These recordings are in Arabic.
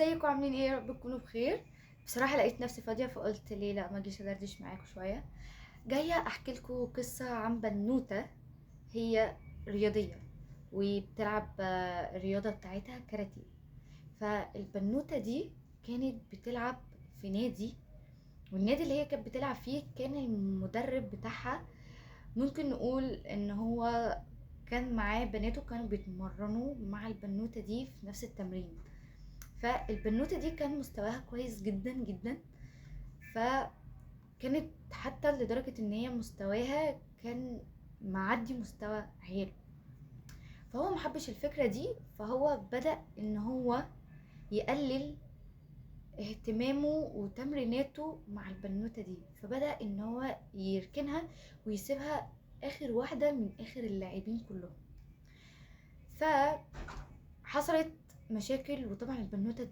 ازيكم عاملين ايه؟ يا رب تكونوا بخير. بصراحه لقيت نفسي فاضيه فقلت ليه لا ما اجيش ادردش معاكم شويه. جايه احكي لكم قصه عن بنوته. هي رياضيه وبتلعب الرياضه بتاعتها كاراتيه. فالبنوته دي كانت بتلعب في نادي، والنادي اللي هي كانت بتلعب فيه كان المدرب بتاعها ممكن نقول ان هو كان معاه بناته كانوا بيتمرنوا مع البنوته دي في نفس التمرين. فالبنوتة دي كان مستواها كويس جدا جدا، فكانت حتى لدرجة ان هي مستواها كان معدي مستوى عياله. فهو محبش الفكرة دي، فهو بدأ ان هو يقلل اهتمامه وتمريناته مع البنوتة دي، فبدأ ان هو يركنها ويسيبها اخر واحدة من اخر اللاعبين كلهم. فحصلت مشاكل، وطبعا البنوتة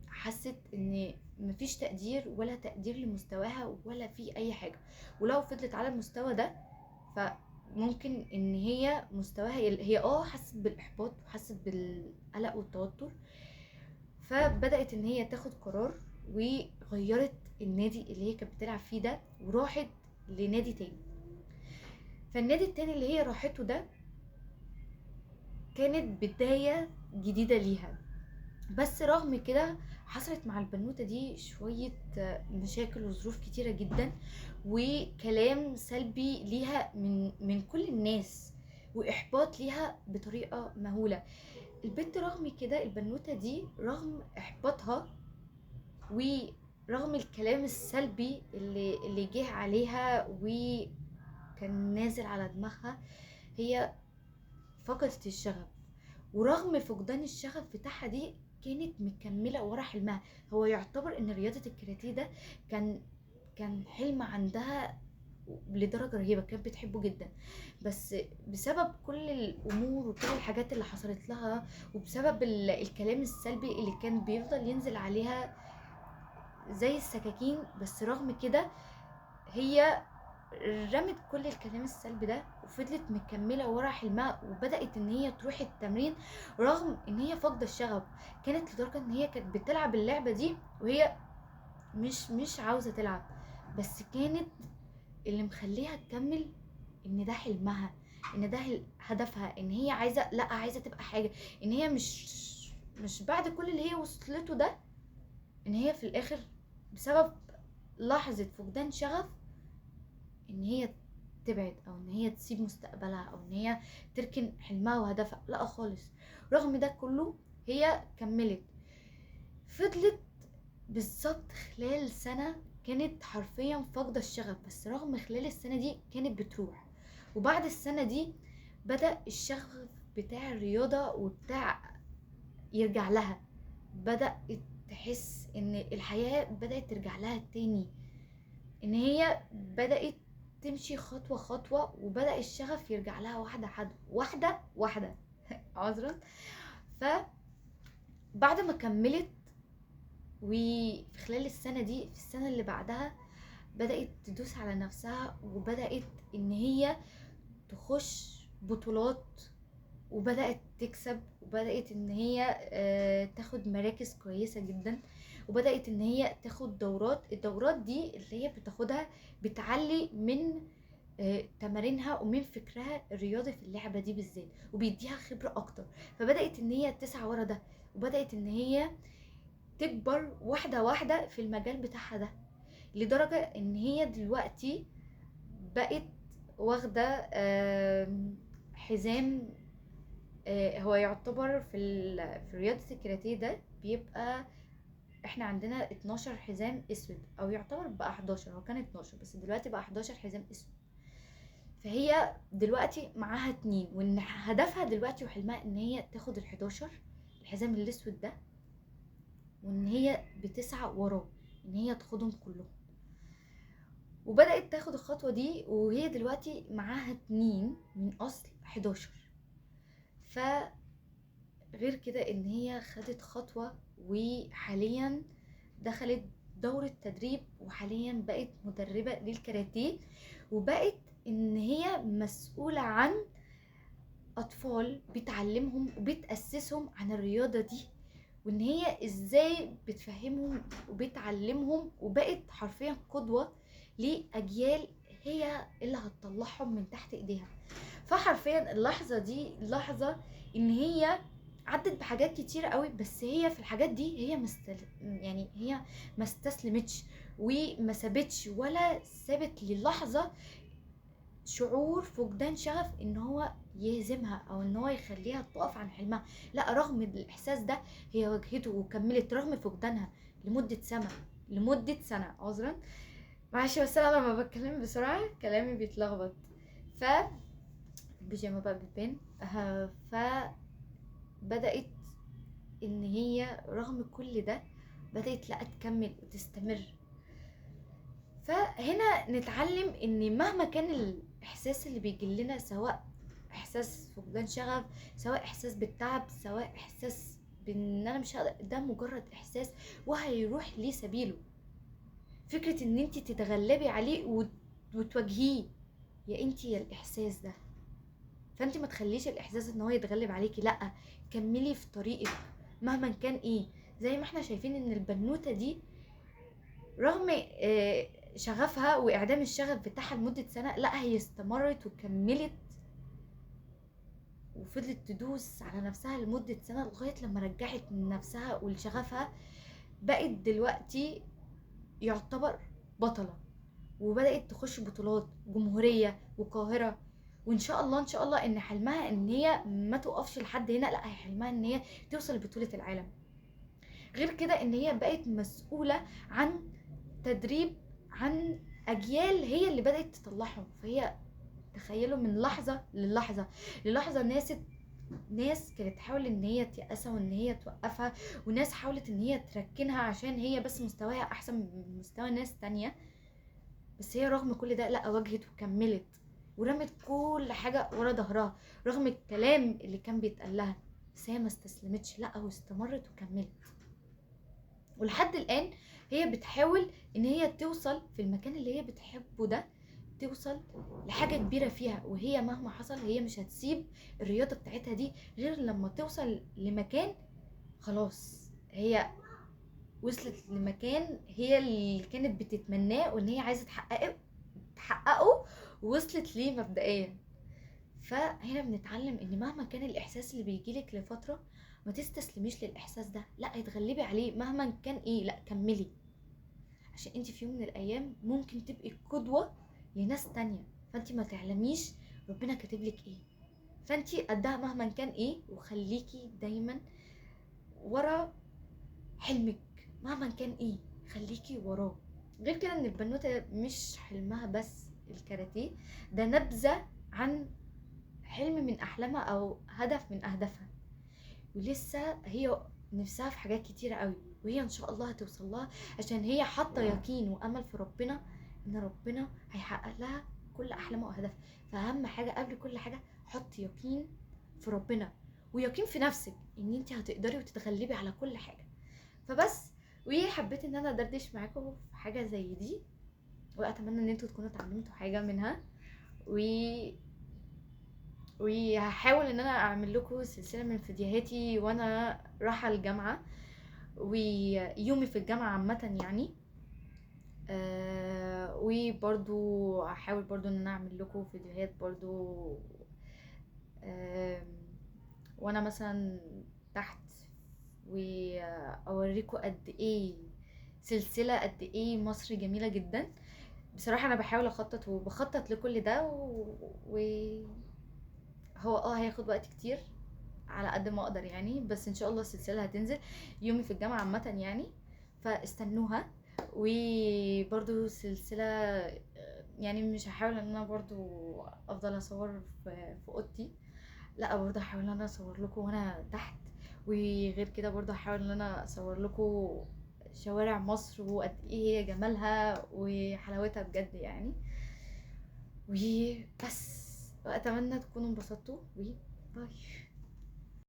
حست ان مفيش تقدير ولا تقدير لمستواها ولا في اي حاجة، ولو فضلت على المستوى ده فممكن ان هي مستواها هي حست بالاحباط وحست بالقلق والتوتر. فبدأت ان هي تاخد قرار وغيرت النادي اللي هي كانت بتلعب فيه ده وراحت لنادي تاني. فالنادي التاني اللي هي راحته ده كانت بداية جديدة ليها. بس رغم كده حصلت مع البنوتة دي شوية مشاكل وظروف كتيرة جدا، وكلام سلبي ليها من كل الناس، وإحباط ليها بطريقة مهولة. البنت رغم كده، البنوتة دي رغم إحباطها ورغم الكلام السلبي اللي جه عليها وكان نازل على دماغها، هي فقدت الشغف. ورغم فقدان الشغف بتاعها دي كانت مكملة ورا حلمها. هو يعتبر ان رياضة الكاراتيه ده كان حلم عندها لدرجة رهيبة، كانت بتحبه جدا. بس بسبب كل الامور وكل الحاجات اللي حصلت لها، وبسبب الكلام السلبي اللي كان بيفضل ينزل عليها زي السكاكين، بس رغم كده هي رمت كل الكلام السلبي ده وفضلت مكملة ورا حلمها، وبدأت ان هي تروح التمرين رغم ان هي فاقدة الشغف. كانت لدرجة ان هي كانت بتلعب اللعبة دي وهي مش عاوزة تلعب، بس كانت اللي مخليها تكمل ان ده حلمها، ان ده هدفها، ان هي عايزة تبقى حاجة، ان هي مش بعد كل اللي هي وصلته ده ان هي في الاخر بسبب لحظة فقدان شغف ان هي تبعد او ان هي تسيب مستقبلها او ان هي تركن حلمها وهدفها. لا خالص، رغم ده كله هي كملت. فضلت بالظبط خلال سنة كانت حرفيا فاقدة الشغف، بس رغم خلال السنة دي كانت بتروح. وبعد السنة دي بدأ الشغف بتاع الرياضة وبتاع يرجع لها. بدأت تحس ان الحياة بدأت ترجع لها تاني، ان هي بدأت تمشي خطوة خطوة، وبدأ الشغف يرجع لها واحدة واحدة واحدة عذرا. فبعد ما كملت وفي خلال السنة دي في السنة اللي بعدها بدأت تدوس على نفسها، وبدأت ان هي تخش بطولات، وبدأت تكسب، وبدأت ان هي تاخد مراكز كويسة جدا، وبدأت ان هي تاخد الدورات دي اللي هي بتاخدها بتعلي من تمارينها ومن فكرها الرياضي في اللعبة دي بالذات، وبيديها خبرة اكتر. فبدأت ان هي تسعى ورا ده، وبدأت ان هي تكبر واحدة واحدة في المجال بتاعها ده، لدرجة ان هي دلوقتي بقت واخدة حزام. هو يعتبر في رياضة الكاراتيه ده بيبقى احنا عندنا 12 حزام اسود، او يعتبر بقى 11، هو كان 12 بس دلوقتي بقى 11 حزام اسود. فهي دلوقتي معاها 2، وان هدفها دلوقتي وحلمها ان هي تاخد ال11 الحزام الاسود ده، وان هي بتسعى وراه ان هي تاخدهم كلهم. وبدأت تاخد الخطوة دي وهي دلوقتي معاها 2 من اصل 11. فغير كده ان هي خدت خطوة وحاليا دخلت دورة تدريب، وحاليا بقت مدربة للكاراتيه، وبقت ان هي مسؤولة عن اطفال بتعلمهم وبتأسسهم عن الرياضة دي، وان هي ازاي بتفهمهم وبتعلمهم، وبقت حرفيا قدوة لأجيال هي اللي هتطلعهم من تحت ايديها. فحرفيا اللحظة دي لحظة ان هي عدت بحاجات كتيرة قوي، بس هي في الحاجات دي هي يعني هي ما استسلمتش وما سابتش ولا سابت للحظة شعور فقدان شغف ان هو يهزمها او ان هو يخليها تقف عن حلمها. لا، رغم الاحساس ده هي واجهته وكملت رغم فقدانها لمدة سنة. لمدة سنة، عذرا معلش، بس انا لما بتكلم بسرعة كلامي بيتلخبط. ف البيجامة بقى بتبان. فبدأت ان هي رغم كل ده بدأت لا تكمل وتستمر. فهنا نتعلم ان مهما كان الاحساس اللي بيجي لنا، سواء احساس فقدان شغف، سواء احساس بالتعب، سواء احساس بان انا مش هقدر، ده مجرد احساس وهيروح ليه سبيله. فكرة ان انت تتغلبي عليه وتواجهيه، يا انت يا الاحساس ده. فانت ما تخليش الاحساس ان هو يتغلب عليكي، لا، كملي في طريقك مهما كان ايه. زي ما احنا شايفين ان البنوتة دي رغم شغفها واعدام الشغف بتاعها لمدة سنة، لا هي استمرت وكملت وفضلت تدوس على نفسها لمدة سنة لغاية لما رجعت من نفسها ولشغفها. بقت دلوقتي يعتبر بطلة، وبدأت تخش بطولات جمهورية وقاهرة. وان شاء الله ان شاء الله ان حلمها ان هي ما توقفش لحد هنا، لا، هي حلمها ان هي توصل لبطولة العالم. غير كده ان هي بقت مسؤولة عن تدريب، عن اجيال هي اللي بدأت تطلعهم. فهي تخيلوا من لحظة للحظة للحظة، ناس كانت تحاول ان هي تيأسها وان هي توقفها، وناس حاولت ان هي تركنها عشان هي بس مستواها احسن من مستوى ناس تانية. بس هي رغم كل ده لا، واجهت وكملت ورمت كل حاجة ورا ظهرها رغم الكلام اللي كان بيتقال لها. بس هي ما استسلمتش، لا، واستمرت وكملت. ولحد الآن هي بتحاول ان هي توصل في المكان اللي هي بتحبه ده، توصل لحاجة كبيرة فيها. وهي مهما حصل هي مش هتسيب الرياضة بتاعتها دي غير لما توصل لمكان خلاص هي وصلت لمكان هي اللي كانت بتتمناه وان هي عايزة تحققه، ووصلت ليه مبدئيا. فهنا بنتعلم ان مهما كان الاحساس اللي بيجيلك لفترة، ما تستسلميش للاحساس ده، لا، اتغلبي عليه مهما كان ايه، لا، كملي. عشان انت في يوم من الايام ممكن تبقي قدوة لناس تانية، فانت ما تعلميش ربنا كاتبلك ايه. فانت قدها مهما كان ايه، وخليكي دايما ورا حلمك مهما كان ايه، خليكي وراه. غير كده ان البنوتة مش حلمها بس الكاراتيه، ده نبذة عن حلم من احلامها او هدف من اهدافها. ولسه هي نفسها في حاجات كتيرة قوي، وهي ان شاء الله هتوصل لها، عشان هي حاطة يقين وامل في ربنا ان ربنا هيحقق لها كل احلامها واهدافها. فاهم حاجة قبل كل حاجة، حط يقين في ربنا ويقين في نفسك ان انت هتقدري وتتغلبي على كل حاجة. فبس، وحبيت ان انا ادردش معاكم في حاجة زي دي، واتمنى ان انتوا تكونوا اتعلمتوا حاجة منها. و وهحاول ان انا اعمل لكم سلسله من فيديوهاتي وانا رايحه الجامعه ويومي في الجامعه عامه يعني. وبرضو هحاول برضو ان انا اعمل لكم فيديوهات برضو آه وانا مثلا تحت، واوريكم قد ايه سلسله، قد ايه مصر جميله جدا. بصراحه انا بحاول اخطط وبخطط لكل ده هو هياخد وقت كتير على قد ما اقدر يعني، بس ان شاء الله السلسله هتنزل يومي في الجامعه عامه يعني. فاستنوها. وبرضو سلسله يعني مش هحاول ان انا برضو افضل اصور في اوضتي، لا، برضو هحاول ان انا اصور لكم وانا تحت. وغير كده برضو هحاول ان انا اصور لكم شوارع مصر وقد ايه هي جمالها وحلاوتها بجد يعني. وبس، واتمنى تكونوا انبسطتوا، وباي.